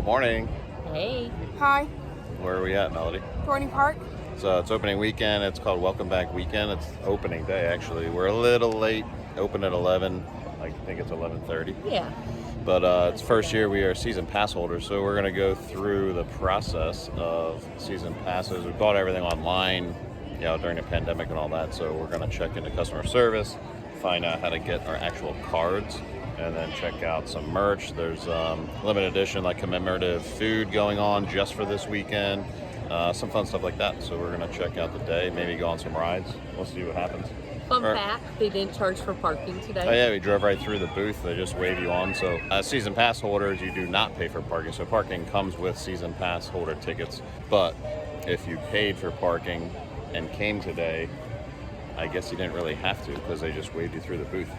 morning. Hey. Hi. Where are we at, Melody? Dorney Park. So it's opening weekend. It's called Welcome Back Weekend. It's opening day, actually. We're a little late. Open at 11. I think it's 11:30. Yeah. But it's first year we are season pass holders, so we're going to go through the process of season passes. We bought everything online, during the pandemic and all that. So we're going to check into customer service, find out how to get our actual cards, and then check out some merch. There's limited edition, like commemorative food going on just for this weekend. Some fun stuff like that. So we're going to check out the day, maybe go on some rides. We'll see what happens. Fun fact, they didn't charge for parking today. Oh yeah, we drove right through the booth. They just wave you on. So season pass holders, you do not pay for parking. So parking comes with season pass holder tickets. But if you paid for parking and came today, I guess you didn't really have to because they just waved you through the booth.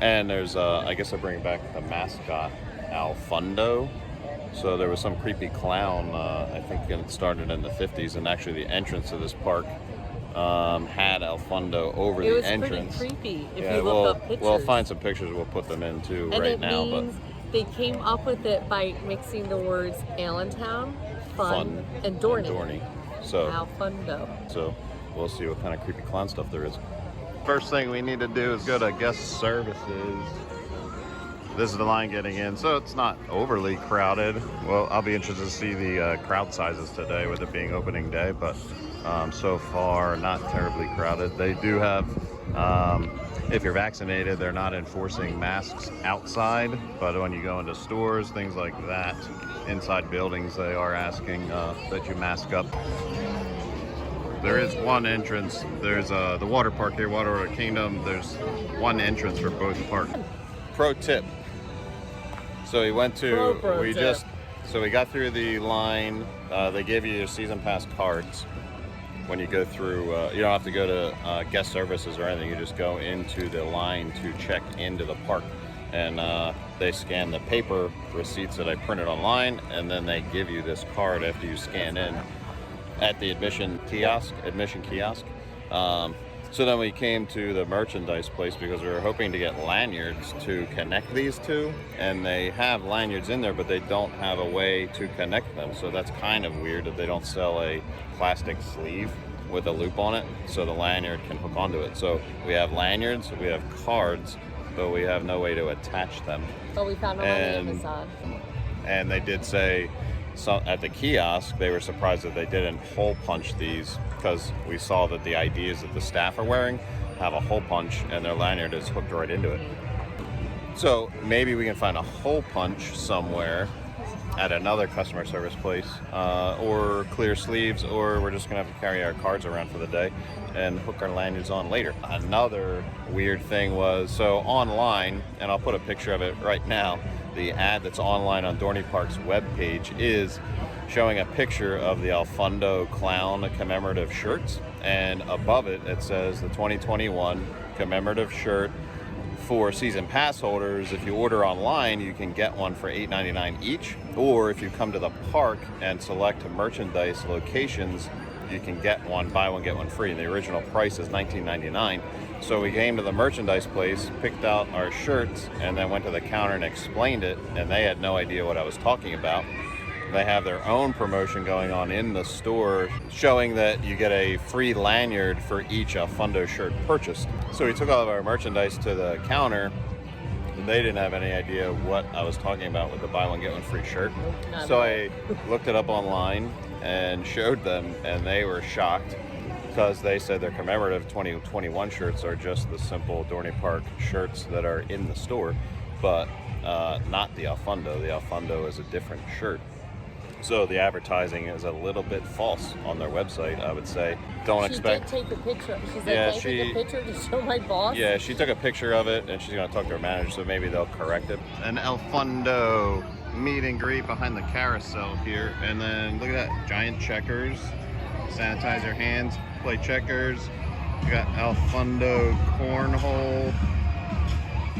And there's, I guess I bring back the mascot, ALFUNDO. So there was some creepy clown, I think it started in the 50s, and actually the entrance to this park had ALFUNDO over the entrance. It was pretty creepy if you look up pictures. We'll find some pictures. We'll put them in too right now. But they came up with it by mixing the words Allentown, fun and Dorney. So ALFUNDO. So we'll see what kind of creepy clown stuff there is. First thing we need to do is go to guest services. This is the line getting in, so it's not overly crowded. Well, I'll be interested to see the crowd sizes today with it being opening day, but so far not terribly crowded. They do have, if you're vaccinated, they're not enforcing masks outside, but when you go into stores, things like that, inside buildings, they are asking that you mask up. There is one entrance. There's the water park here, Water Kingdom. There's one entrance for both parks. Pro tip. So we went to, we got through the line. They give you your season pass cards when you go through. You don't have to go to guest services or anything. You just go into the line to check into the park. And they scan the paper receipts that I printed online, and then they give you this card after you scan in at the admission kiosk. So then we came to the merchandise place because we were hoping to get lanyards to connect these two, and they have lanyards in there, but they don't have a way to connect them. So that's kind of weird that they don't sell a plastic sleeve with a loop on it so the lanyard can hook onto it. So we have lanyards, we have cards, but we have no way to attach them. But we found them on Amazon. And they did say, so at the kiosk, they were surprised that they didn't hole punch these, because we saw that the IDs that the staff are wearing have a hole punch and their lanyard is hooked right into it. So maybe we can find a hole punch somewhere at another customer service place, or clear sleeves, or we're just gonna have to carry our cards around for the day and hook our lanyards on later. Another weird thing was, so online, and I'll put a picture of it right now, the ad that's online on Dorney Park's webpage is showing a picture of the ALFUNDO clown commemorative shirts, and above it, it says the 2021 commemorative shirt for season pass holders. If you order online, you can get one for $8.99 each, or if you come to the park and select merchandise locations, you can get one, buy one, get one free. And the original price is $19.99. So we came to the merchandise place, picked out our shirts, and then went to the counter and explained it, and they had no idea what I was talking about. They have their own promotion going on in the store showing that you get a free lanyard for each ALFUNDO shirt purchased. So we took all of our merchandise to the counter, and they didn't have any idea what I was talking about with the buy one, get one free shirt. So I looked it up online and showed them, and they were shocked because they said their commemorative 2021 shirts are just the simple Dorney Park shirts that are in the store, but not the ALFUNDO. The ALFUNDO is a different shirt. So the advertising is a little bit false on their website, I would say. She did take a picture. She's like, can I take a picture to show my boss? Yeah, she took a picture of it, and she's going to talk to her manager, so maybe they'll correct it. An ALFUNDO meet and greet behind the carousel here. And then look at that, giant checkers. Sanitize your hands, play checkers. You got ALFUNDO cornhole.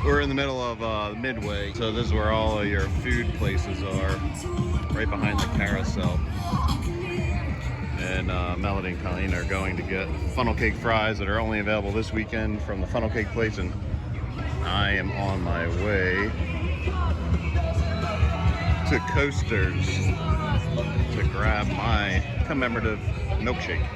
We're in the middle of Midway, so this is where all of your food places are, right behind the carousel. And Melody and Colleen are going to get funnel cake fries that are only available this weekend from the funnel cake place, and I am on my way to Coasters to grab my commemorative milkshake.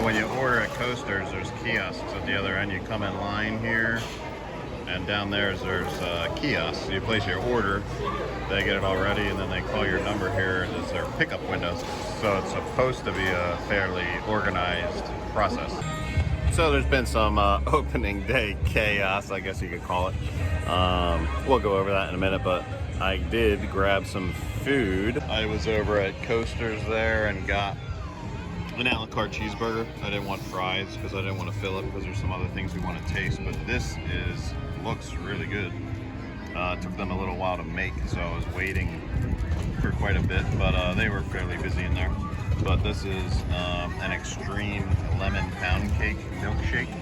When you order at Coasters, there's kiosks at the other end. You come in line here, and down there's kiosks. You place your order, they get it all ready, and then they call your number here as their pickup windows. So it's supposed to be a fairly organized process. So there's been some opening day chaos, I guess you could call it. We'll go over that in a minute, but I did grab some food. I was over at Coasters there and got an a la carte cheeseburger. I didn't want fries because I didn't want to fill it because there's some other things we want to taste, but this looks really good. It took them a little while to make, so I was waiting for quite a bit, but they were fairly busy in there. But this is an extreme lemon pound cake milkshake.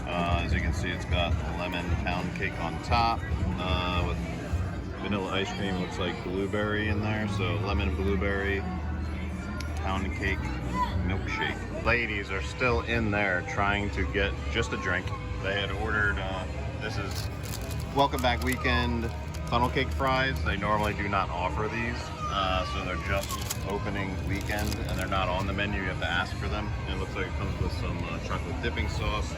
As you can see, it's got lemon pound cake on top with vanilla ice cream. Looks like blueberry in there, so lemon blueberry pound cake milkshake. Ladies are still in there trying to get just a drink. They had ordered, this is Welcome Back Weekend funnel cake fries. They normally do not offer these, so they're just opening weekend and they're not on the menu. You have to ask for them. It looks like it comes with some chocolate dipping sauce.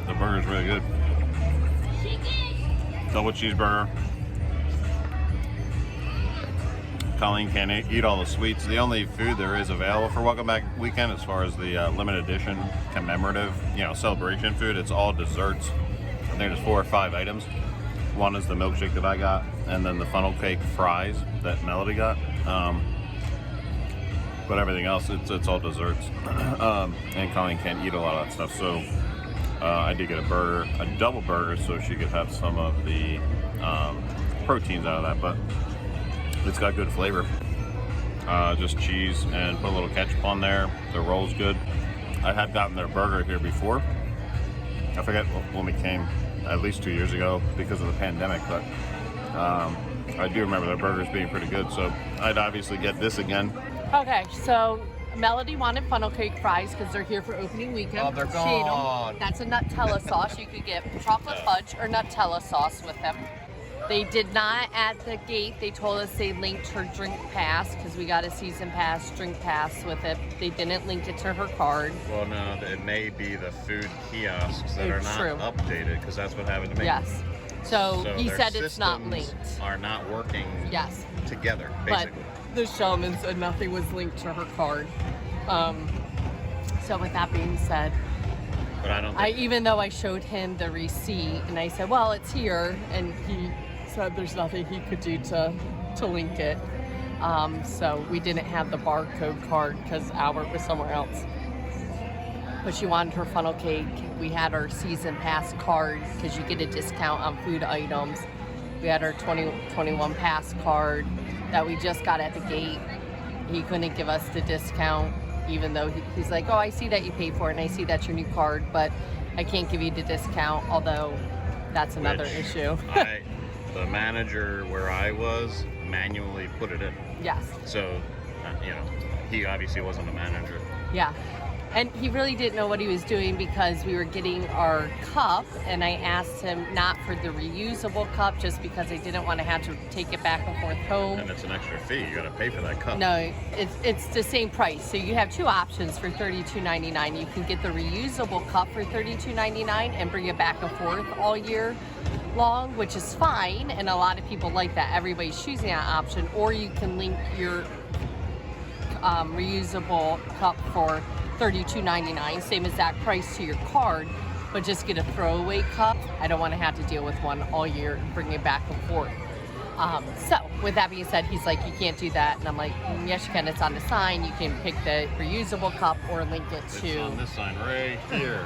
The burger's really good. Double cheeseburger. Colleen can't eat all the sweets. The only food there is available for Welcome Back Weekend, as far as the limited edition commemorative, celebration food, it's all desserts. I think there's 4 or 5 items. One is the milkshake that I got, and then the funnel cake fries that Melody got. But everything else, it's all desserts. And Colleen can't eat a lot of that stuff, so I did get a double burger, so she could have some of the proteins out of that, but it's got good flavor. Just cheese and put a little ketchup on there. The roll's good. I had gotten their burger here before. I forget when we came, at least 2 years ago because of the pandemic, but I do remember their burgers being pretty good, so I'd obviously get this again. Okay, so Melody wanted funnel cake fries because they're here for opening weekend. Oh, they're gone. That's a Nutella sauce. You could get chocolate fudge or Nutella sauce with them. They did not at the gate. They told us they linked her drink pass because we got a season pass, drink pass with it. They didn't link it to her card. Well, no, it may be the food kiosks that are not updated, because that's what happened to me. Yes. So he said it's not systems linked. Are not working together, basically. But the showman said nothing was linked to her card. So with that being said, but I don't think even though I showed him the receipt and I said, well, it's here, and he said there's nothing he could do to link it. So we didn't have the barcode card because Albert was somewhere else. But she wanted her funnel cake. We had our season pass card because you get a discount on food items. We had our 2021 pass card that we just got at the gate. He couldn't give us the discount, even though he's like, oh, I see that you paid for it and I see that's your new card, but I can't give you the discount, although that's another issue. The manager where I was manually put it in. Yes. So, he obviously wasn't the manager. Yeah. And he really didn't know what he was doing because we were getting our cup, and I asked him not for the reusable cup just because I didn't want to have to take it back and forth home. And it's an extra fee. You got to pay for that cup. No, it's the same price. So you have 2 options for $32.99. You can get the reusable cup for $32.99 and bring it back and forth all year long, which is fine, and a lot of people like that. Everybody's choosing that option. Or you can link your reusable cup for $32.99, same exact price to your card, but just get a throwaway cup. I don't want to have to deal with one all year and bring it back and forth. So with that being said, he's like, you can't do that, and I'm like, yes you can. It's on the sign. You can pick the reusable cup or link it to. It's on this sign right here,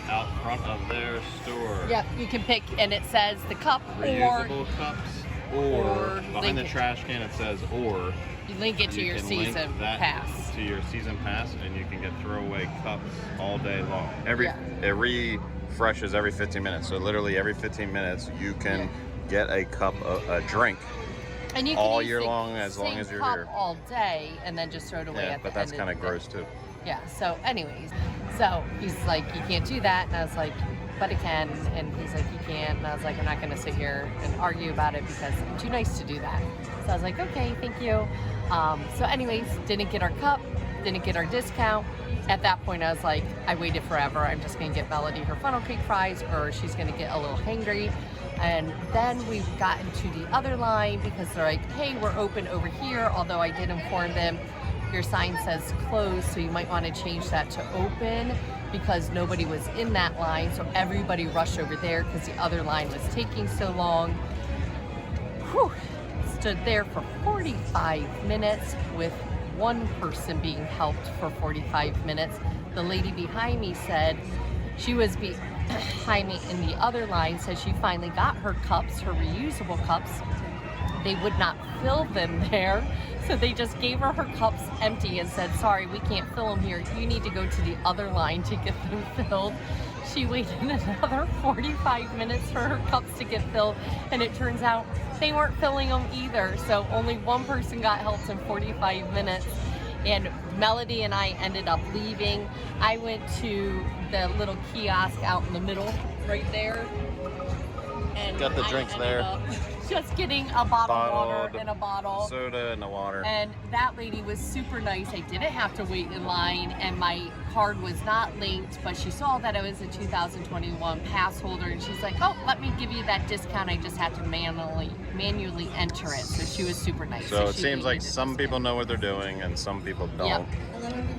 out front of their store. Yep, you can pick, and it says the cup reusable cups or behind the link it. trash can it says or. You link it to your can link season that pass. to your season pass, and you can get throwaway cups all day long. Yeah. It refreshes every 15 minutes. So literally every 15 minutes you can get a cup of a drink. And you can all use year the long as long same as you're cup here. all day and then just throw it away at the but that's end kind of of the gross day. too. Yeah, so anyways, so he's like, you can't do that, and I was like, but I can, and he's like, you can't, and I was like, I'm not going to sit here and argue about it because I'm too nice to do that. So I was like, okay, thank you. So anyways, didn't get our cup, didn't get our discount. At that point, I was like, I waited forever. I'm just going to get Melody her funnel cake fries, or she's going to get a little hangry. And then we've gotten to the other line because they're like, hey, we're open over here, although I did inform them your sign says closed, so you might want to change that to open because nobody was in that line. So everybody rushed over there because the other line was taking so long. Whew. Stood there for 45 minutes with one person being helped for 45 minutes. The lady behind me said she was behind me in the other line, said she finally got her cups, her reusable cups. They would not fill them there. So they just gave her cups empty and said, sorry, we can't fill them here. You need to go to the other line to get them filled. She waited another 45 minutes for her cups to get filled, and it turns out they weren't filling them either. So only one person got helped in 45 minutes. And Melody and I ended up leaving. I went to the little kiosk out in the middle right there. And Got the I drinks ended there. up just getting a bottle of water and a bottle. Soda and the water. And that lady was super nice. I didn't have to wait in line, and my card was not linked, but she saw that I was a 2021 pass holder, and she's like, oh, let me give you that discount. I just had to manually enter it. So she was super nice. So it she seems gave like me the some discount. people know what they're doing and some people don't. Yep.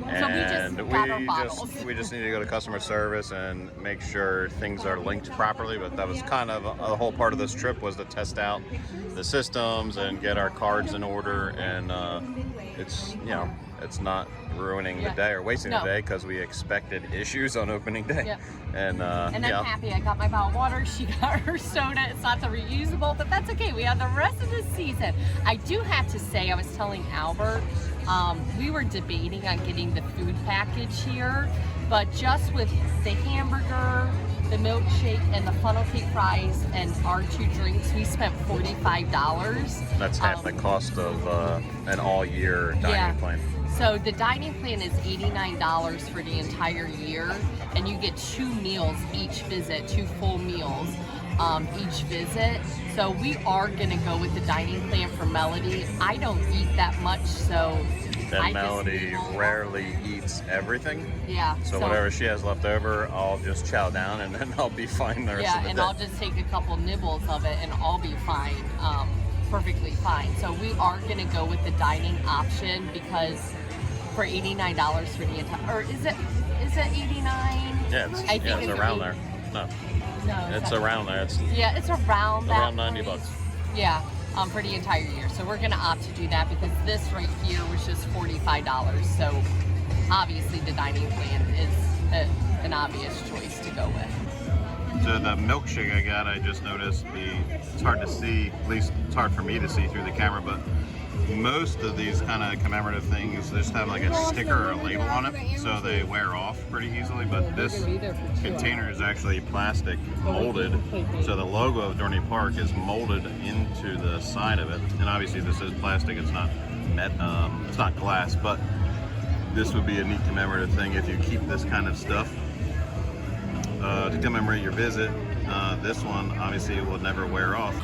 And so we just got our bottles. we just need to go to customer service and make sure things are linked properly. But that was kind of a whole part of this trip, was to test out the systems and get our cards in order. And it's it's not ruining the day or wasting the day because we expected issues on opening day. Yep. And I'm happy. I got my bottle of water. She got her soda. It's not the reusable, but that's okay. We have the rest of the season. I do have to say, I was telling Albert, we were debating on getting the food package here, but just with the hamburger, the milkshake, and the funnel cake fries and our 2 drinks, we spent $45. that's half the cost of an all-year dining plan. So the dining plan is $89 for the entire year, and you get 2 meals each visit, 2 full meals each visit. So we are gonna go with the dining plan for Melody. I don't eat that much, so Then Melody rarely eats everything. Yeah. So whatever she has left over, I'll just chow down, and then I'll be fine the rest of the day. Yeah, and I'll just take a couple nibbles of it, and I'll be fine, perfectly fine. So we are gonna go with the dining option because for $89 for the entire, or is it 89? Yeah, it's around there. No, it's around there. It's around that. Around 90 bucks. Yeah, for the entire year. So we're gonna opt to do that because this right here was just $45. So obviously the dining plan is an obvious choice to go with. So the milkshake I got, I just noticed it's hard to see, at least it's hard for me to see through the camera, but most of these kind of commemorative things just have like a sticker or a label on it, so they wear off pretty easily. But this container is actually plastic molded, so the logo of Dorney Park is molded into the side of it. And obviously this is plastic, it's not glass, but this would be a neat commemorative thing if you keep this kind of stuff to commemorate your visit. This one obviously will never wear off.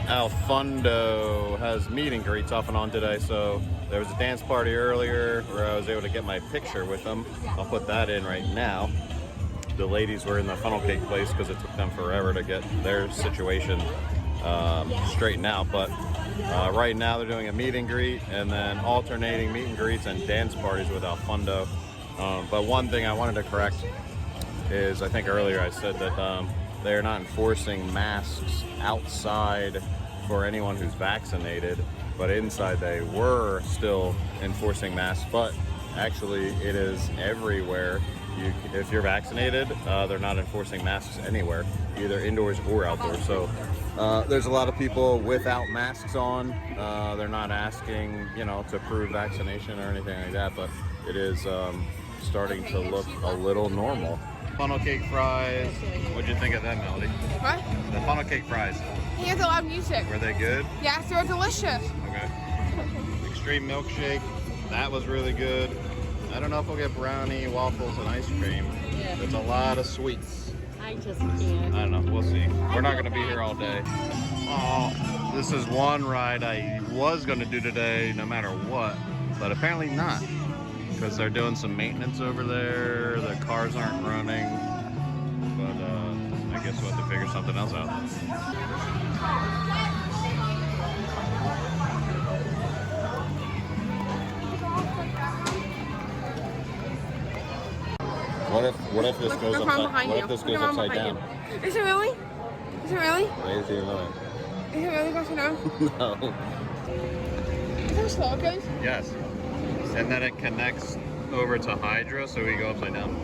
ALFUNDO has meet and greets off and on today, so there was a dance party earlier where I was able to get my picture with them. I'll put that in right now. The ladies were in the funnel cake place because it took them forever to get their situation straightened out, but right now they're doing a meet and greet and then alternating meet and greets and dance parties with ALFUNDO. But one thing I wanted to correct is, I think earlier I said that they're not enforcing masks outside for anyone who's vaccinated, but inside they were still enforcing masks. But actually it is everywhere. If you're vaccinated, they're not enforcing masks anywhere, either indoors or outdoors. So There's a lot of people without masks on. They're not asking, you know, to prove vaccination or anything like that, but it is starting to look a little normal. Funnel cake fries. What'd you think of them, Melody? What? The funnel cake fries. He has a lot of music. Were they good? Yes, they're delicious. Okay. Extreme milkshake. That was really good. I don't know if we'll get brownie, waffles, and ice cream. Yeah. There's a lot of sweets. I just can't. I don't know. We'll see. We're not going to be here all day. Oh, this is one ride I was going to do today no matter what, but apparently not. Because they're doing some maintenance over there. The cars aren't running. But I guess we'll have to figure something else out. What if this goes upside down? Is it really? Is it really? Why is he really? Is it really upside down? No. Is that slow it goes? Yes. And then it connects over to Hydra, so we go upside down.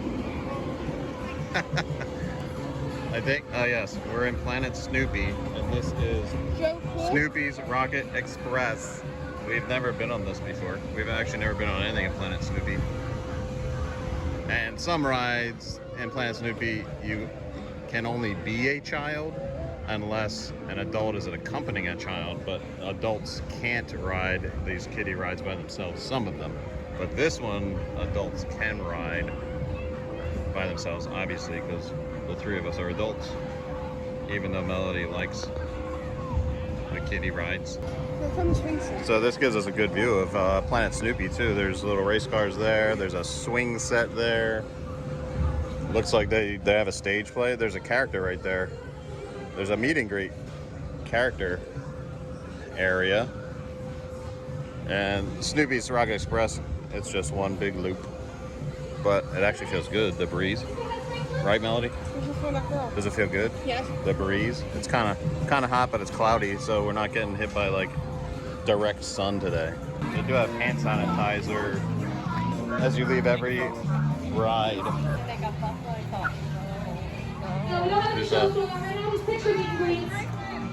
I think, oh yes, we're in Planet Snoopy, and this is So cool. Snoopy's Rocket Express. We've never been on this before. We've actually never been on anything in Planet Snoopy. And some rides in Planet Snoopy, you can only be a child unless an adult is accompanying a child, but adults can't ride these kiddie rides by themselves, some of them. But this one, adults can ride by themselves, obviously, because the three of us are adults, even though Melody likes the kiddie rides. So this gives us a good view of Planet Snoopy too. There's little race cars there. There's a swing set there. Looks like they have a stage play. There's a character right there. There's a meet and greet character area. And Snoopy's Rocket Express, it's just one big loop. But it actually feels good, the breeze. Right, Melody? Does it feel good? Yes. The breeze. It's kind of hot, but it's cloudy, so we're not getting hit by like direct sun today. They do have hand sanitizer as you leave every ride. There's a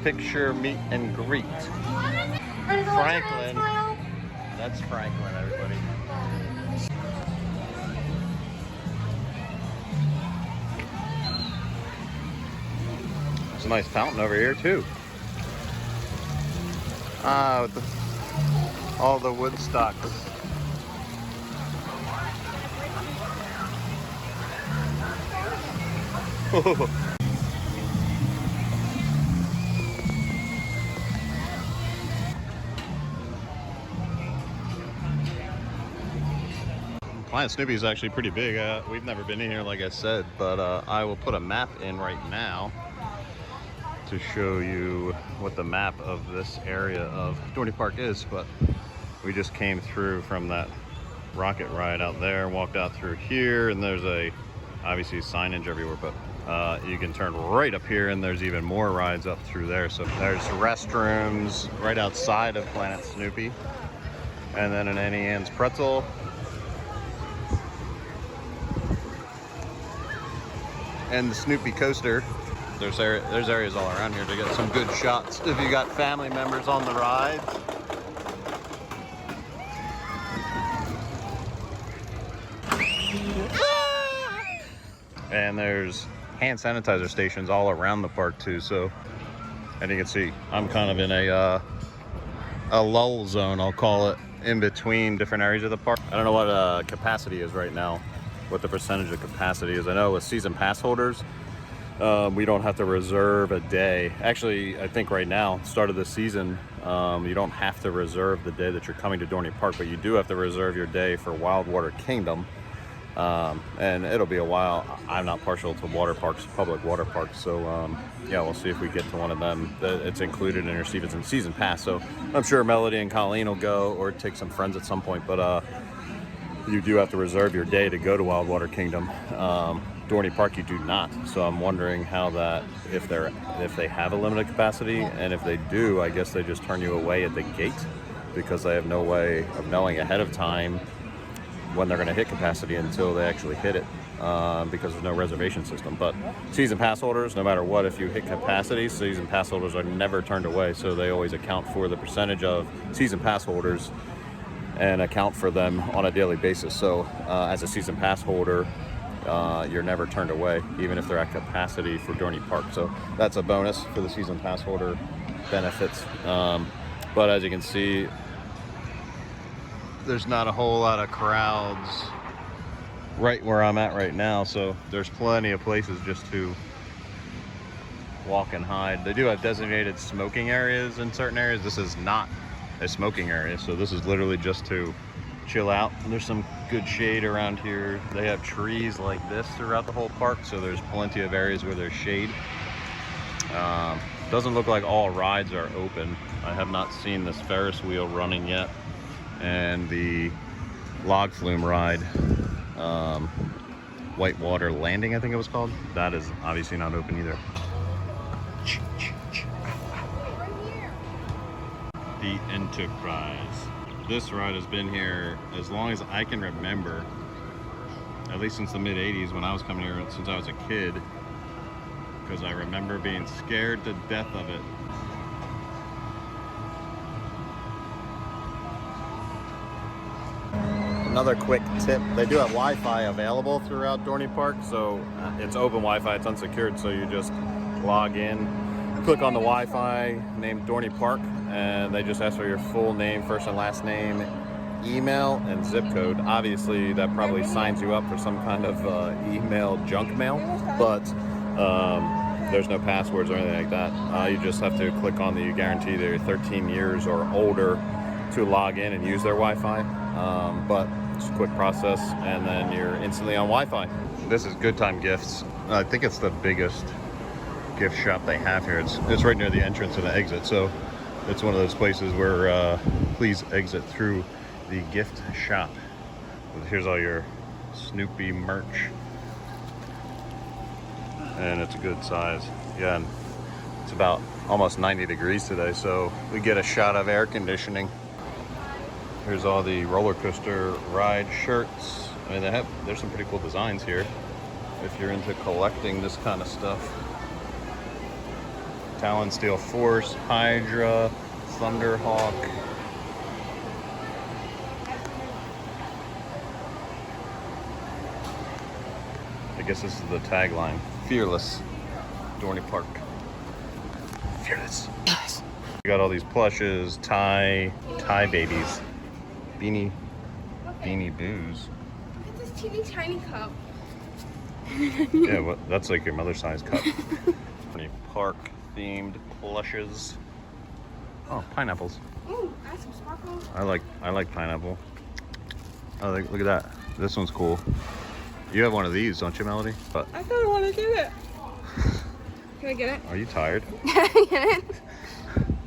picture meet and greet. Franklin. That's Franklin, everybody. There's a nice fountain over here too. Ah, with all the wood stocks. Planet Snoopy is actually pretty big. We've never been in here, like I said, but I will put a map in right now to show you what the map of this area of Dorney Park is. But we just came through from that rocket ride out there, walked out through here, and there's obviously signage everywhere, but you can turn right up here and there's even more rides up through there. So there's restrooms right outside of Planet Snoopy, and then an Annie Ann's pretzel. And the Snoopy coaster. There's areas all around here to get some good shots if you got family members on the rides. And there's hand sanitizer stations all around the park too. So, and you can see I'm kind of in a lull zone, I'll call it, in between different areas of the park. I don't know what capacity is right now, what the percentage of capacity is. I know with season pass holders, we don't have to reserve a day. Actually, I think right now, start of the season, you don't have to reserve the day that you're coming to Dorney Park, but you do have to reserve your day for Wildwater Kingdom. And it'll be a while. I'm not partial to water parks, public water parks, so yeah, we'll see if we get to one of them. It's included in your season pass, so I'm sure Melody and Colleen will go, or take some friends at some point, but you do have to reserve your day to go to Wildwater Kingdom. Dorney Park you do not, so I'm wondering how that, if they have a limited capacity, and if they do, I guess they just turn you away at the gate because they have no way of knowing ahead of time when they're going to hit capacity until they actually hit it, because there's no reservation system. But season pass holders, no matter what, if you hit capacity, season pass holders are never turned away. So they always account for the percentage of season pass holders and account for them on a daily basis. So as a season pass holder, you're never turned away, even if they're at capacity for Dorney Park. So that's a bonus for the season pass holder benefits. But as you can see, there's not a whole lot of crowds right where I'm at right now, so there's plenty of places just to walk and hide. They do have designated smoking areas in certain areas. This is not a smoking area, so this is literally just to chill out. And there's some good shade around here. They have trees like this throughout the whole park, so there's plenty of areas where there's shade. Doesn't look like all rides are open. I have not seen this Ferris wheel running yet, and the log flume ride, Whitewater Landing, I think it was called. That is obviously not open either. The Enterprise. This ride has been here as long as I can remember, at least since the mid 80s when I was coming here since I was a kid, because I remember being scared to death of it. Another quick tip, they do have Wi-Fi available throughout Dorney Park, so it's open Wi-Fi, it's unsecured, so you just log in, click on the Wi-Fi named Dorney Park, and they just ask for your full name, first and last name, email, and zip code. Obviously, that probably signs you up for some kind of email junk mail, but there's no passwords or anything like that. You just have to click on you guarantee they're 13 years or older to log in and use their Wi-Fi. But it's a quick process, and then you're instantly on Wi-Fi. This is Good Time Gifts. I think it's the biggest gift shop they have here. It's right near the entrance and the exit, so it's one of those places where please exit through the gift shop. Here's all your Snoopy merch, and it's a good size. Yeah, and it's about almost 90 degrees today, so we get a shot of air conditioning. Here's all the roller coaster ride shirts. I mean, there's some pretty cool designs here if you're into collecting this kind of stuff. Talon Steel Force, Hydra, Thunderhawk. I guess this is the tagline. Fearless. Dorney Park. Fearless. Yes. We got all these plushes, tie babies. Beanie Boos. Look at this teeny tiny cup. Yeah, well, that's like your mother size cup. Dorney Park themed plushes. Oh, pineapples. Ooh, I have some sparkles. I like pineapple. Oh, look at that. This one's cool. You have one of these, don't you, Melody? But I kind of want to get it. Can I get it? are you tired? Can I get it?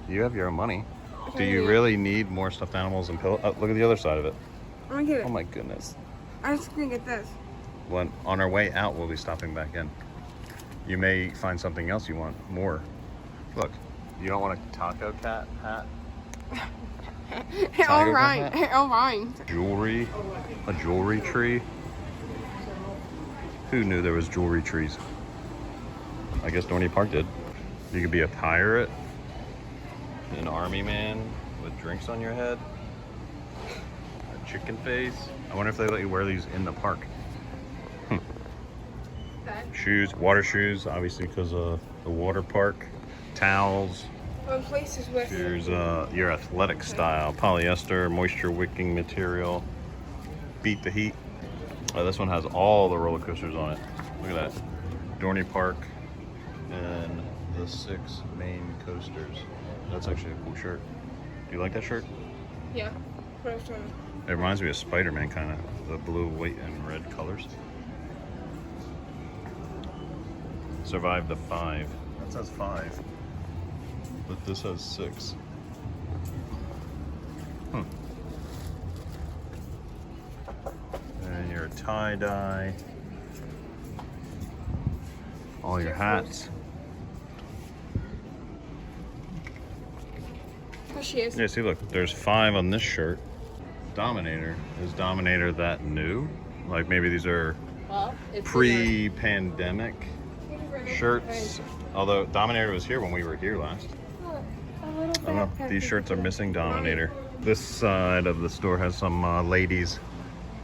You have your own money. Do you really need more stuffed animals and pillows? Oh, look at the other side of it. I'm gonna get it. Oh my goodness. I'm just gonna get this. When on our way out, we'll be stopping back in. You may find something else you want more. Look, you don't want a taco cat hat? All right. All right. Jewelry, a jewelry tree. Who knew there was jewelry trees? I guess Dorney Park did. You could be a pirate, an army man with drinks on your head, a chicken face. I wonder if they let you wear these in the park. Shoes, water shoes, obviously because of the water park. Towels. Places with. Here's your athletic style, polyester, moisture wicking material. Beat the heat. This one has all the roller coasters on it. Look at that. Dorney Park and the 6 main coasters. That's actually a cool shirt. Do you like that shirt? Yeah. It reminds me of Spider-Man, kind of. The blue, white, and red colors. Survive the 5. That says 5. But this has 6. And your tie-dye. All your hats. There she is. Yeah, see, look, there's 5 on this shirt. Dominator. Is Dominator that new? Like maybe these are Well, it's pre-pandemic shirts. Although Dominator was here when we were here last. I don't know. These shirts are missing Dominator. This side of the store has some ladies.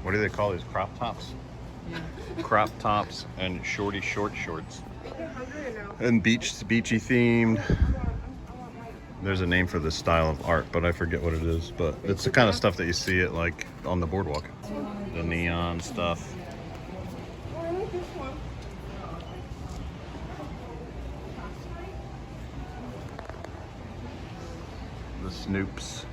What do they call these? Crop tops? Yeah. Crop tops and shorty short shorts. And beachy themed. There's a name for this style of art, but I forget what it is. But it's the kind of stuff that you see at like on the boardwalk. The neon stuff. The Snoops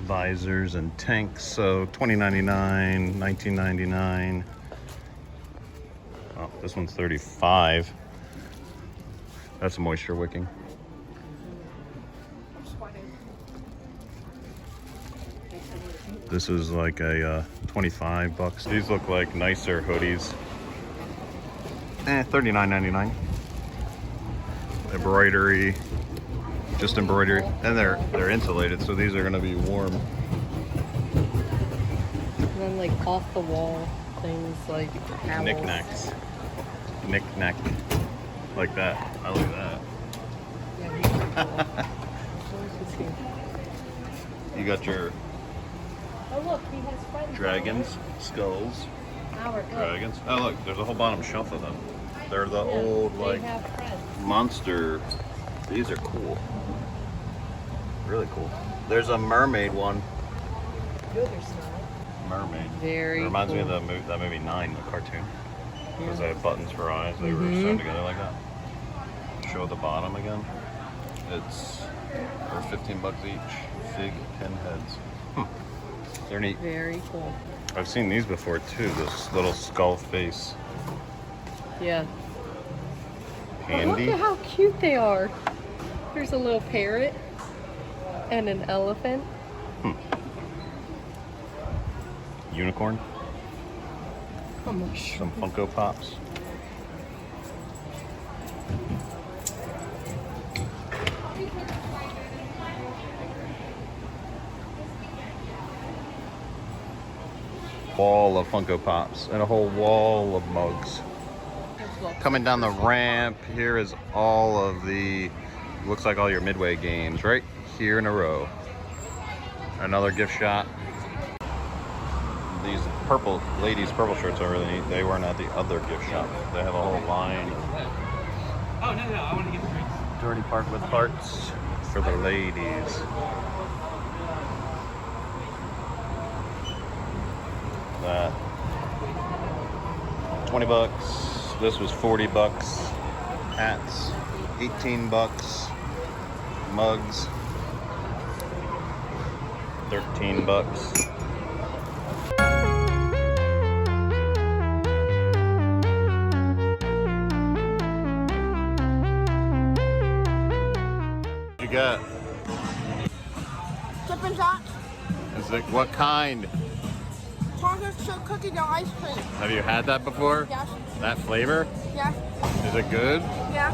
visors and tanks. So $20.99, $19.99. Oh, this one's $35. That's moisture wicking. This is like a $25. These look like nicer hoodies. $39.99. Embroidery, just embroidery, and they're insulated, so these are gonna be warm. And then like off the wall things like owls. Knickknacks. Knick-knack. Like that. I like that. Yeah, these are cool. You got your Oh look, he has friends. dragons, skulls, Howard, look. dragons. Oh look, there's a whole bottom shelf of them. They're the Yeah, old they like have friends. monster. These are cool. Really cool. There's a mermaid one. Good or not. Mermaid. Very It reminds me of cool. that movie 9, the cartoon. Because they Yeah. had buttons for eyes. They were sewn together like that. Show the bottom again. It's for $15 each. Fig pinheads. They're neat. Very cool. I've seen these before too. This little skull face Yeah. handy. Look at how cute they are. There's a little parrot and an elephant. Unicorn. Oh my gosh. Some Funko Pops. Wall of Funko Pops and a whole wall of mugs. Coming down the ramp, here is all of the, looks like all your Midway games right here in a row. Another gift shop. These purple, ladies' purple shirts are really neat. They weren't at the other gift shop. They have a whole line. Oh, no, I want to get the drinks. Dorney Park with hearts for the ladies. That $20. This was $40. Hats, $18. Mugs, $13. What you got? Dippin' Dots, Is it what kind? chocolate chip cookie dough ice cream. Have you had that before? Yes. That flavor? Yeah. Is it good? Yeah.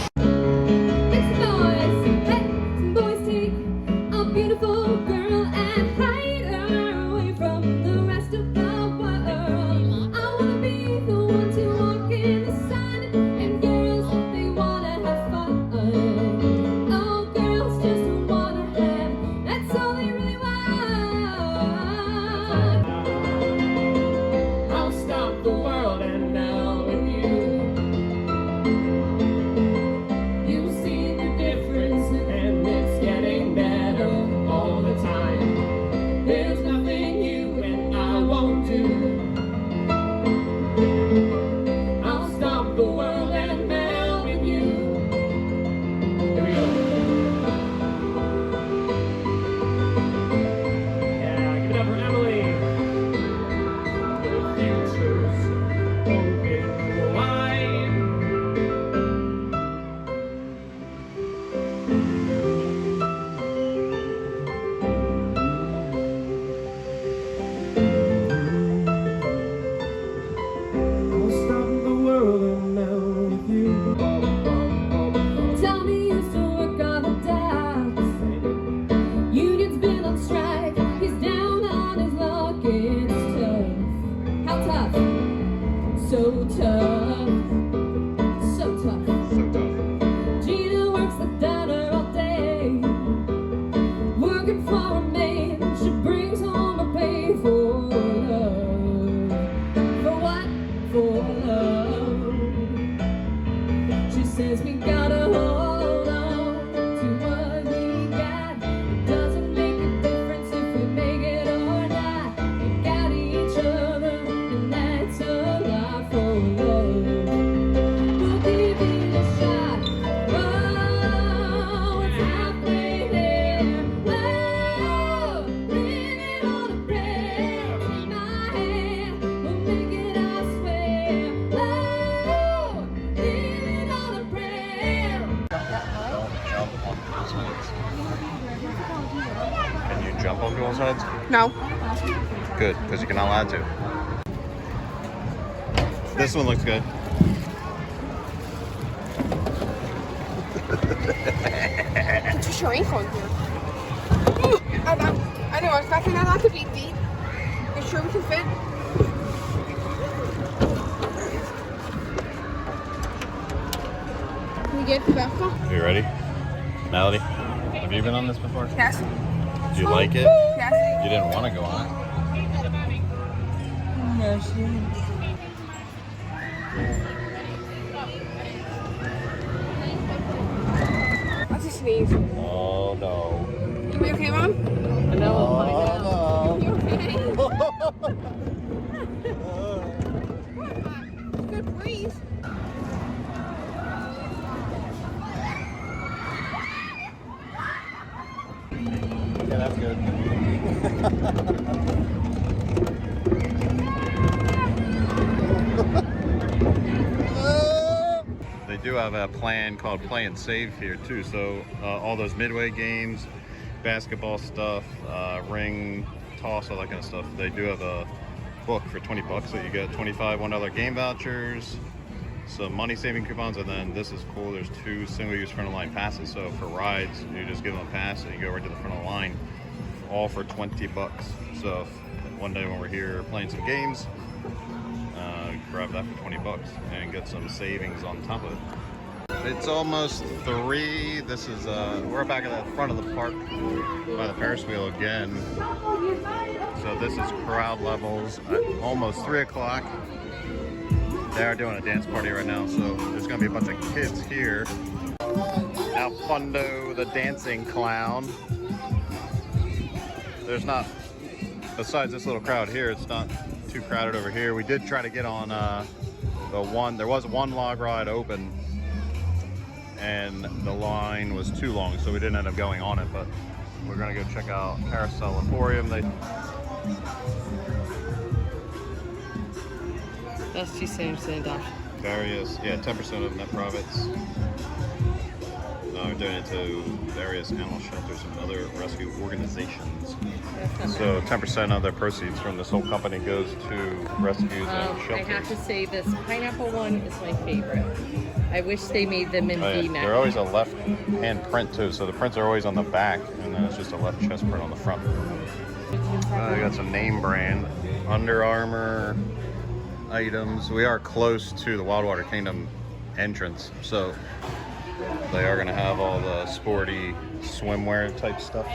It's boys, hey, boys take a beautiful girl and hide her away from the rest of the world. I wanna be the one to walk in the sun, and girls, they wanna have fun. Oh, girls just wanna have, that's all they really want. Pokeballs heads? No. Good, because you're not allowed to. This one looks good. Put your ankle in here. I know, I was expecting that not to be deep. You sure we can fit? Can we get the basketball? You ready? Melody, have you been on this before? Yes. Do you like it? Yes. You didn't want to go on it. That's a sneeze. Oh no. You okay, Mom? No, You okay? Good breeze. Yeah, that's good. They do have a plan called Play and Save here too. So all those Midway games, basketball stuff, ring toss, all that kind of stuff. They do have a book for $20 that you get 25 $1 game vouchers, some money saving coupons, and then this is cool. There's 2 single-use front of line passes. So for rides, you just give them a pass and you go right to the front of the line, all for $20. So if one day when we're here playing some games, grab that for $20 and get some savings on top of it. It's almost 3. This is we're back at the front of the park by the Ferris wheel again. So this is crowd levels at almost 3 o'clock. They are doing a dance party right now, so there's gonna be a bunch of kids here. ALFUNDO, the dancing clown. There's not, besides this little crowd here, it's not too crowded over here. We did try to get on there was one log ride open and the line was too long, so we didn't end up going on it, but we're gonna go check out Carousel Emporium. That's too soon to adoption. Various, yeah, 10% of net profits. We're doing it to various animal shelters and other rescue organizations. So 10% of the proceeds from this whole company goes to rescues and I shelters. have to say this pineapple one is my favorite. I wish they made them in Oh, yeah. V-neck. They're always a left hand print too, so the prints are always on the back and then it's just a left chest print on the front. I got some name brand Under Armour items. We are close to the Wildwater Kingdom entrance, so they are going to have all the sporty swimwear type stuff.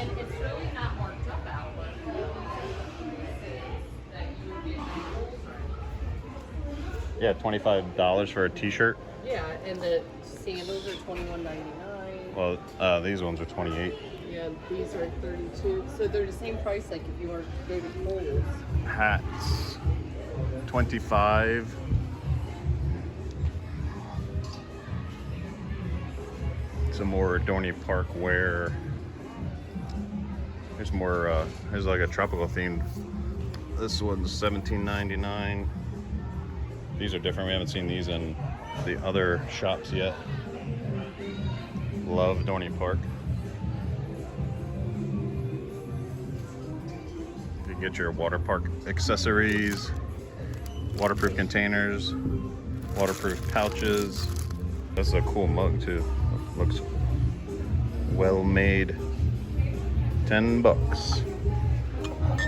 Yeah, $25 for a t-shirt. Yeah, and the sandals are $21.99. Well, these ones are $28. Yeah, these are $32. So they're the same price like if you were to go to Kohl's. Hats, $25. Some more Dorney Park wear. There's more, there's like a tropical themed. This one's $17.99. These are different. We haven't seen these in the other shops yet. Love Dorney Park. You can get your water park accessories, waterproof containers, waterproof pouches. This is a cool mug too. Looks well made. $10.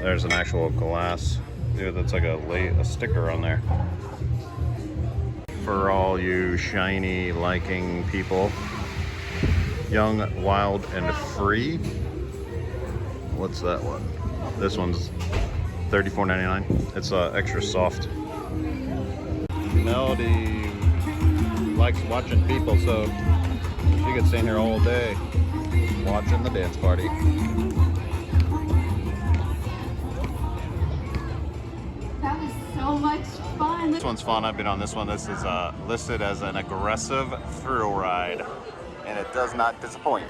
There's an actual glass. Yeah, that's like a sticker on there. For all you shiny liking people. Young, Wild, and Free. What's that one? This one's $34.99. It's extra soft. Melody likes watching people, so she could stay here all day watching the dance party. That was so much fun. This one's fun. I've been on this one. This is listed as an aggressive thrill ride, and it does not disappoint.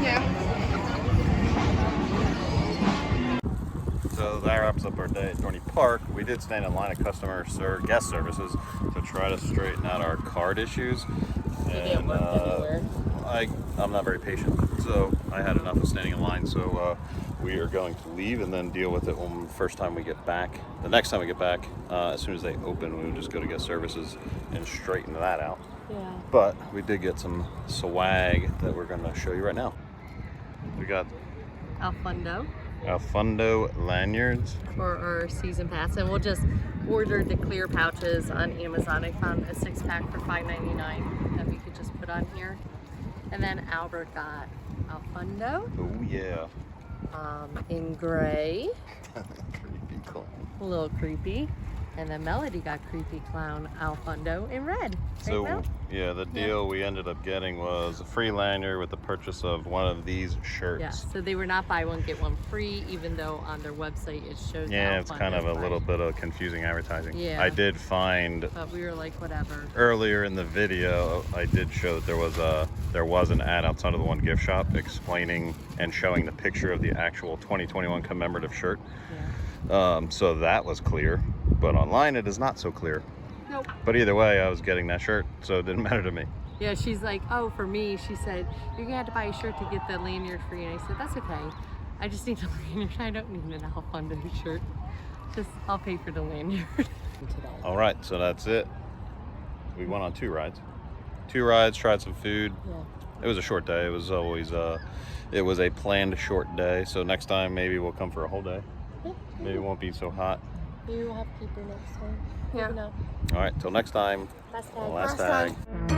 Yeah. So that wraps up our day at Dorney Park. We did stand in line at guest services to try to straighten out our card issues. It didn't work anywhere. I'm not very patient, so I had enough of standing in line. So we are going to leave and then deal with it when first time we get back. The next time we get back, as soon as they open, we will just go to guest services and straighten that out. Yeah. But we did get some swag that we're going to show you right now. We got ALFUNDO ALFUNDO lanyards. for our season pass, and we'll just order the clear pouches on Amazon. I found a 6-pack for $5.99 that we could just put on here. And then Albert got ALFUNDO Oh yeah. in gray, Creepy clown. a little creepy. And then Melody got Creepy Clown ALFUNDO in red. So Right, Mel? yeah, the deal we ended up getting was a free lanyard with the purchase of one of these shirts. Yeah, so they were not buy one get one free, even though on their website it shows. Yeah, it's kind of a ALFUNDO little price. bit of confusing advertising. Yeah. I did find But we were like, whatever. earlier in the video, I did show that there was an ad outside of the one gift shop explaining and showing the picture of the actual 2021 commemorative shirt. Yeah. So that was clear, but online it is not so clear. Nope. But either way, I was getting that shirt, so it didn't matter to me. Yeah, she's like, oh, for me, she said, you're gonna have to buy a shirt to get the lanyard free. And I said, that's okay. I just need a lanyard. I don't need an ALFUNDO shirt. Just, I'll pay for the lanyard. All right, so that's it. We went on 2 rides. 2 rides, tried some food. Yeah. It was a short day. It was always, it was a planned short day. So next time, maybe we'll come for a whole day. Maybe it won't be so hot. Maybe we'll have people next time. Yeah. Maybe not. All right, till next time. Last time. Last Last tag.